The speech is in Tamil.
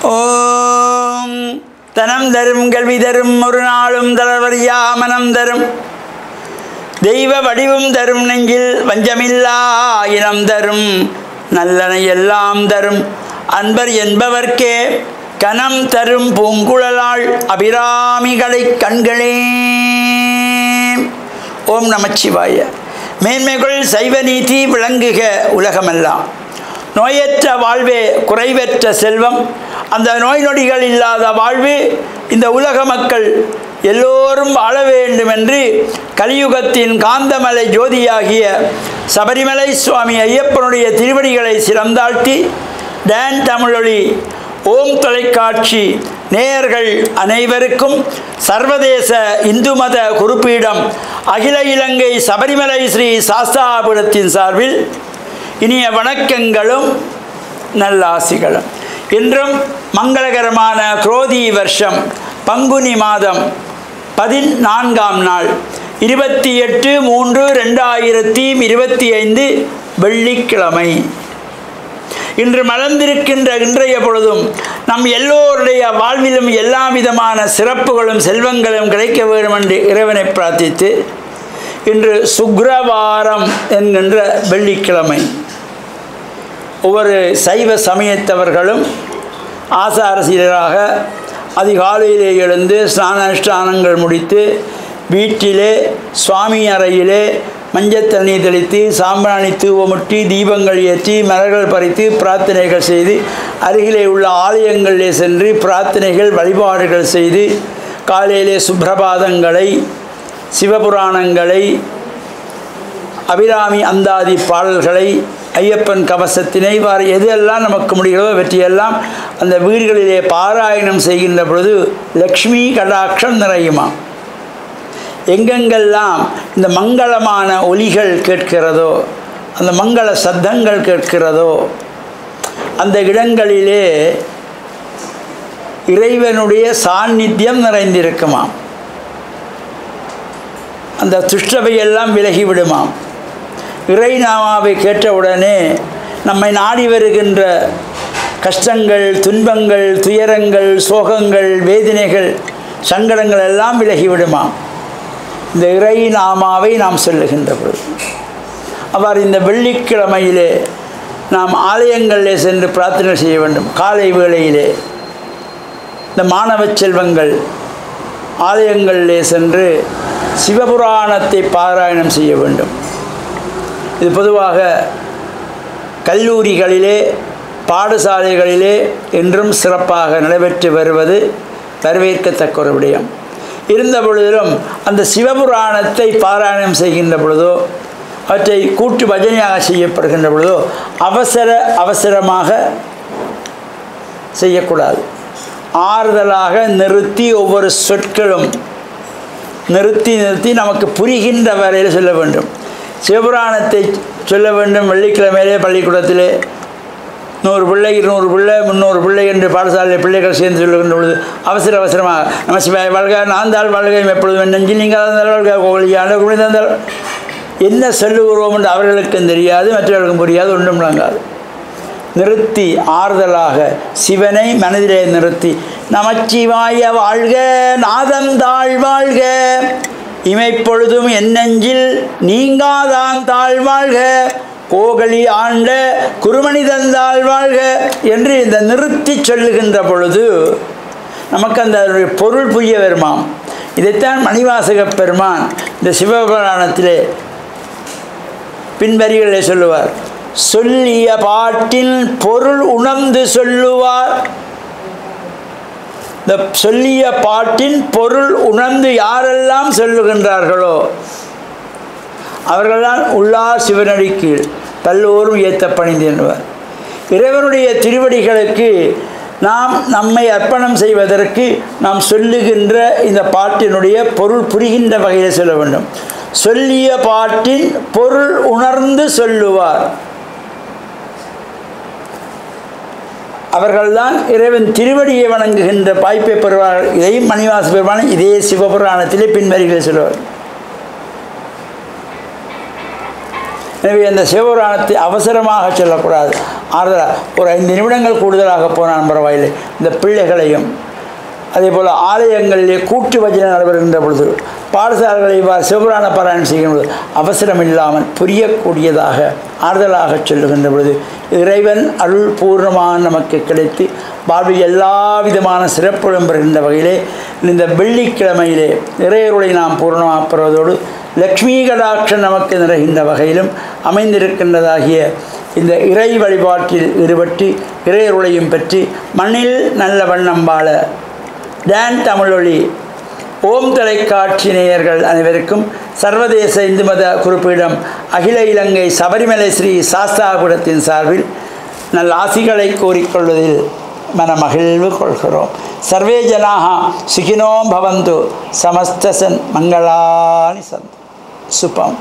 ஓம் தனம் தரும் கல்வி தரும் ஒரு நாளும் தளர்வறியா மனம் தரும் தெய்வ வடிவும் தரும் நெஞ்சில் வஞ்சமில்லா இனம் தரும் நல்லனை எல்லாம் தரும் அன்பர் என்பவர்க்கே கனம் தரும் பூங்குழலாள் அபிராமிகளை கண்களே. ஓம் நமச்சிவாய. மேன்மைகள் சைவ நீதி விளங்குக உலகமெல்லாம். நோயற்ற வாழ்வே குறைவற்ற செல்வம். அந்த நோய் நொடிகள் இல்லாத வாழ்வு இந்த உலக மக்கள் எல்லோரும் வாழ வேண்டும் என்று கலியுகத்தின் காந்தமலை ஜோதியாகிய சபரிமலை சுவாமி ஐயப்பனுடைய திருவடிகளை சிறந்தாழ்த்தி டான் தமிழொலி ஓம் தொலைக்காட்சி நேயர்கள் அனைவருக்கும் சர்வதேச இந்து மத குறிப்பீடம் அகில இலங்கை சபரிமலை ஸ்ரீ சாஸ்தாபுரத்தின் சார்பில் இனிய வணக்கங்களும் நல்லாசிகளும். இன்றும் மங்களகரமான குரோதி வருஷம் பங்குனி மாதம் 14ஆம் நாள் 28/3/2025 வெள்ளிக்கிழமை. இன்று மலர்ந்திருக்கின்ற இன்றைய பொழுதும் நம் எல்லோருடைய வாழ்விலும் எல்லா விதமான சிறப்புகளும் செல்வங்களும் கிடைக்க வேண்டும் என்று இறைவனை பிரார்த்தித்து இன்று சுக்கிரவாரம் என்கின்ற வெள்ளிக்கிழமை. ஒவ்வொரு சைவ சமயத்தவர்களும் ஆசாரசீலராக அதிகாலையிலே எழுந்து ஸ்நானங்கள் முடித்து வீட்டிலே சுவாமி அறையிலே மஞ்சள் தண்ணீர் தெளித்து சாம்பிராணி தூவமுட்டி தீபங்கள் ஏற்றி மலர்கள் பறித்து பிரார்த்தனைகள் செய்து அருகிலே உள்ள ஆலயங்களிலே சென்று பிரார்த்தனைகள் வழிபாடுகள் செய்து காலையிலே சுப்பிரபாதங்களை சிவபுராணங்களை அபிராமி அந்தாதி பாடல்களை ஐயப்பன் கவசத்தினை வார எதெல்லாம் நமக்கு முடிகிறதோ வெற்றியெல்லாம் அந்த வீடுகளிலே பாராயணம் செய்கின்ற பொழுது லக்ஷ்மி கடாட்சம் நிறையுமா. எங்கெங்கெல்லாம் இந்த மங்களமான ஒலிகள் கேட்கிறதோ அந்த மங்கள சத்தங்கள் கேட்கிறதோ அந்த இடங்களிலே இறைவனுடைய சாநித்தியம் நிறைந்திருக்குமாம். அந்த துஷ்டவையெல்லாம் விலகிவிடுமாம். இறை நாமாவை கேட்டவுடனே நம்மை நாடி வருகின்ற கஷ்டங்கள் துன்பங்கள் துயரங்கள் சோகங்கள் வேதனைகள் சங்கடங்கள் எல்லாம் விலகிவிடுமாம் இந்த இறை நாமாவை நாம் சொல்லுகின்ற பொழுது. அவ்வாறு இந்த வெள்ளிக்கிழமையிலே நாம் ஆலயங்களிலே சென்று பிரார்த்தனை செய்ய வேண்டும். காலை வேளையிலே இந்த மாணவ செல்வங்கள் ஆலயங்களிலே சென்று சிவபுராணத்தை பாராயணம் செய்ய வேண்டும். இது பொதுவாக கல்லூரிகளிலே பாடசாலைகளிலே என்றும் சிறப்பாக நடைபெற்று வருவது வரவேற்கத்தக்க ஒரு விடயம். இருந்த பொழுதிலும் அந்த சிவபுராணத்தை பாராயணம் செய்கின்ற பொழுதோ அவற்றை கூட்டு பஜனையாக செய்யப்படுகின்ற பொழுதோ அவசரமாக செய்யக்கூடாது. ஆறுதலாக நிறுத்தி ஒவ்வொரு சொற்களும் நிறுத்தி நமக்கு புரிகின்ற வரையில் சொல்ல வேண்டும். சிவபுராணத்தை சொல்ல வேண்டும். வெள்ளிக்கிழமையிலே பள்ளிக்கூடத்திலே 100 பிள்ளை 200 பிள்ளை 300 பிள்ளை என்று பாடசாலை பிள்ளைகள் சேர்ந்து சொல்லுகின்ற பொழுது அவசரமாக நம்ம சிவாய வாழ்க நாந்தாள் வாழ்க எப்பொழுதும் நெஞ்சில் நீங்கள் வாழ்க கோழியான குழிந்தால் என்ன சொல்லுகிறோம் என்று அவர்களுக்கும் தெரியாது, மற்றவர்களுக்கும் புரியாது, ஒன்றும் விளங்காது. நிறுத்தி ஆறுதலாக சிவனை மனதிலே நிறுத்தி நமச்சிவாய வாழ்க நாதந்தாள் வாழ்க இமைப்பொழுதும் என்னெஞ்சில் நீங்காதான் தாழ் வாழ்க கோகலி ஆண்ட குருமணி தந்தாள் வாழ்க என்று இந்த நிறுத்தி சொல்லுகின்ற பொழுது நமக்கு அந்த பொருள் புரிய வருமாம். இதைத்தான் மணிவாசக பெருமான் இந்த சிவபுராணத்திலே பின்வரிகளிலே சொல்லுவார். சொல்லிய பாட்டின் பொருள் உணர்ந்து சொல்லுவார். இந்த சொல்லிய பாட்டின் பொருள் உணர்ந்து யாரெல்லாம் சொல்லுகின்றார்களோ அவர்கள்தான் உள்ளார் சிவனடி கீழ் பல்லோரும் ஏத்த பணிந்து என்பவர். இறைவனுடைய திருவடிகளுக்கு நாம் நம்மை அர்ப்பணம் செய்வதற்கு நாம் சொல்லுகின்ற இந்த பாட்டினுடைய பொருள் புரிகின்ற வகையில் சொல்ல வேண்டும். சொல்லிய பாட்டின் பொருள் உணர்ந்து சொல்லுவார். அவர்கள்தான் இறைவன் திருவடியை வணங்குகின்ற வாய்ப்பை பெறுவார்கள். இதையும் மணிவாச பெருமான் இதே சிவபுராணத்திலே பின்வரிகளில் சொல்லுவார். எனவே அந்த சிவபுராணத்தை அவசரமாக சொல்லக்கூடாது, ஆறுதலாக ஒரு 5 நிமிடங்கள் கூடுதலாக போனால் பரவாயில்லை. இந்த பிள்ளைகளையும் அதே போல் ஆலயங்களிலே கூட்டு வஜனம் நடைபெறுகின்ற பொழுது பாடசாலைகளை சிவபுராண பாராயணம் செய்கின்ற பொழுது அவசரம் இல்லாமல் புரியக்கூடியதாக ஆறுதலாக சொல்லுகின்ற பொழுது இறைவன் அருள் பூர்ணமாக நமக்கு கிடைத்து வாழ்வில் எல்லா விதமான சிறப்புடன் பெறுகின்ற வகையிலே இந்த வெள்ளிக்கிழமையிலே இறையருளை நாம் பூர்ணமாக பெறுவதோடு லக்ஷ்மி கடாட்சம் நமக்கு நிறைகின்ற வகையிலும் அமைந்திருக்கின்றதாகிய இந்த இறை வழிபாட்டில் ஈடுபட்டு இறையருளையும் பெற்று மண்ணில் நல்ல வண்ணம் வாழ டான் தமிழொலி ஓம் தொலைக்காட்சி நேயர்கள் அனைவருக்கும் சர்வதேச இந்து மத குறிப்பீடம் அகில இலங்கை சபரிமலை ஸ்ரீ சாஸ்தாபுரத்தின் சார்பில் நல்ல ஆசிகளை கோரிக்கொள்வதில் மனமகிழ்வு கொள்கிறோம். சர்வே ஜனாக சுகினோ பவந்து சமஸ்தசன் மங்களானி சந்து சுபம்.